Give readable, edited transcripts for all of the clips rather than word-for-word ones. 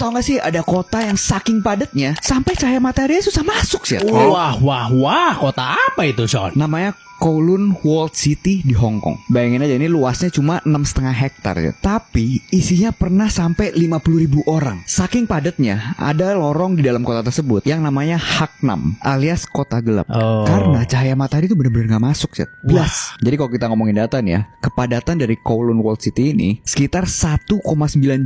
tau gak sih ada kota yang saking padatnya sampai cahaya matahari susah masuk sih. Wah, kota apa itu, Sean? Namanya Kowloon Walled City di Hong Kong. Bayangin aja, ini luasnya cuma 6,5 hektar ya. Tapi isinya pernah sampai 50.000 orang. Saking padatnya, ada lorong di dalam kota tersebut yang namanya Hak Nam alias kota gelap. Karena cahaya matahari itu bener-bener gak masuk sih. Plus, jadi kalau kita ngomongin data nih ya, kepadatan dari Kowloon Walled City ini sekitar 1,9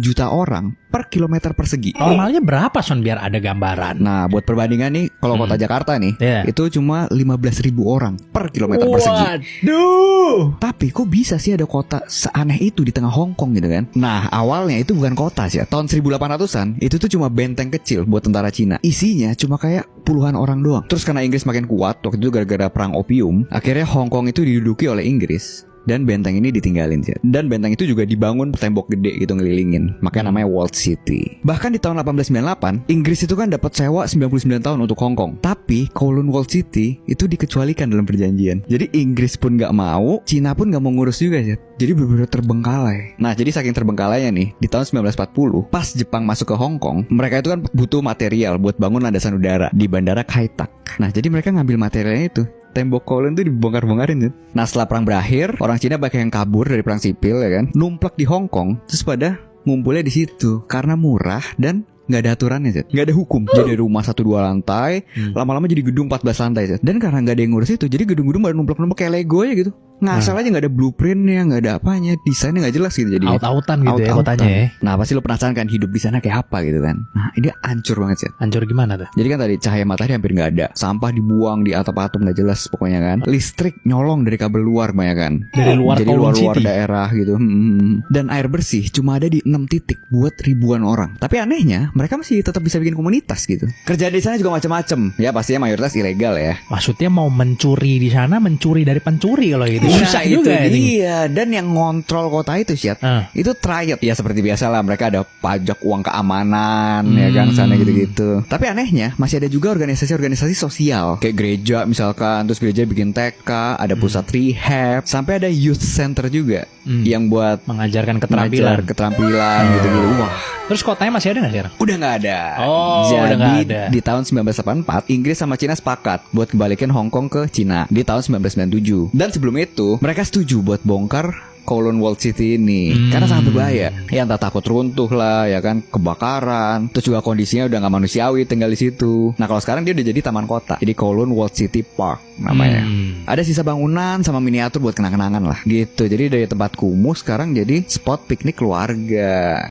juta orang per kilometer persegi. Normalnya berapa, Sean, biar ada gambaran? Nah, buat perbandingan nih, kalau kota Jakarta nih, itu cuma 15.000 orang per kilometer persegi. Waduh. Tapi kok bisa sih ada kota seaneh itu di tengah Hong Kong gitu kan? Nah, awalnya itu bukan kota sih ya. Tahun 1800-an, itu tuh cuma benteng kecil buat tentara Cina. Isinya cuma kayak puluhan orang doang. Terus karena Inggris makin kuat, waktu itu gara-gara perang opium, akhirnya Hong Kong itu diduduki oleh Inggris. Dan benteng ini ditinggalin sih. Dan benteng itu juga dibangun tembok gede gitu ngelilingin. Makanya namanya Walled City. Bahkan di tahun 1898, Inggris itu kan dapat sewa 99 tahun untuk Hong Kong. Tapi Kowloon Walled City itu dikecualikan dalam perjanjian. Jadi Inggris pun gak mau, Cina pun gak mau ngurus juga sih. Jadi benar-benar terbengkalai. Nah, jadi saking terbengkalainya nih, di tahun 1940, pas Jepang masuk ke Hong Kong, mereka itu kan butuh material buat bangun landasan udara di Bandara Kai Tak. Nah, jadi mereka ngambil materialnya itu. Tembok Kowloon tuh dibongkar-bongkarin tuh. Nah, setelah perang berakhir, orang Cina banyak yang kabur dari perang sipil ya kan, numplak di Hong Kong, terus pada ngumpulnya di situ karena murah dan nggak ada aturannya sih, nggak ada hukum. Jadi rumah 1-2 lantai, lama-lama jadi gedung 14 lantai sih. Dan karena nggak ada yang ngurus itu, jadi gedung-gedung pada numplak-numplak kayak Lego aja gitu. Ngasal aja, nggak ada blueprintnya, nggak ada apanya, desainnya nggak jelas gitu. Jadi Aut-autan gitu ya kotanya ya. Nah, pasti lo penasaran kan hidup di sana kayak apa gitu kan. Nah, ini hancur banget sih. Hancur gimana tuh? Jadi kan tadi cahaya matahari hampir nggak ada, sampah dibuang di atap-atap nggak jelas pokoknya kan. Listrik nyolong dari kabel luar banyak kan. Dari luar jadi Kowloon luar City. daerah gitu. Dan air bersih cuma ada di 6 titik buat ribuan orang. Tapi anehnya mereka masih tetap bisa bikin komunitas gitu. Kerjaan di sana juga macam-macam. Ya pastinya mayoritas ilegal ya. Maksudnya mau mencuri di sana, mencuri dari pencuri kalau gitu. Susah juga ya. Iya, dan yang ngontrol kota itu sih, itu triad. Ya seperti biasa lah, mereka ada pajak uang keamanan, ya kan, sana gitu-gitu. Tapi anehnya masih ada juga organisasi-organisasi sosial, kayak gereja misalkan, terus gereja bikin TK, ada pusat rehab, sampai ada youth center juga, yang buat mengajarkan keterampilan gitu-gitu. Wah. Terus kotanya masih ada nggak sekarang? Udah nggak ada. Jadi udah nggak ada. Di tahun 1984, Inggris sama Cina sepakat buat kembalikan Hong Kong ke Cina di tahun 1997. Dan sebelum itu, mereka setuju buat bongkar Kowloon Walled City ini karena sangat berbahaya. Ya entah takut runtuh lah, ya kan, kebakaran. Terus juga kondisinya udah nggak manusiawi tinggal di situ. Nah, kalau sekarang dia udah jadi taman kota. Jadi Kowloon Walled City Park namanya. Ada sisa bangunan sama miniatur buat kenang-kenangan lah. Gitu. Jadi dari tempat kumuh sekarang jadi spot piknik keluarga.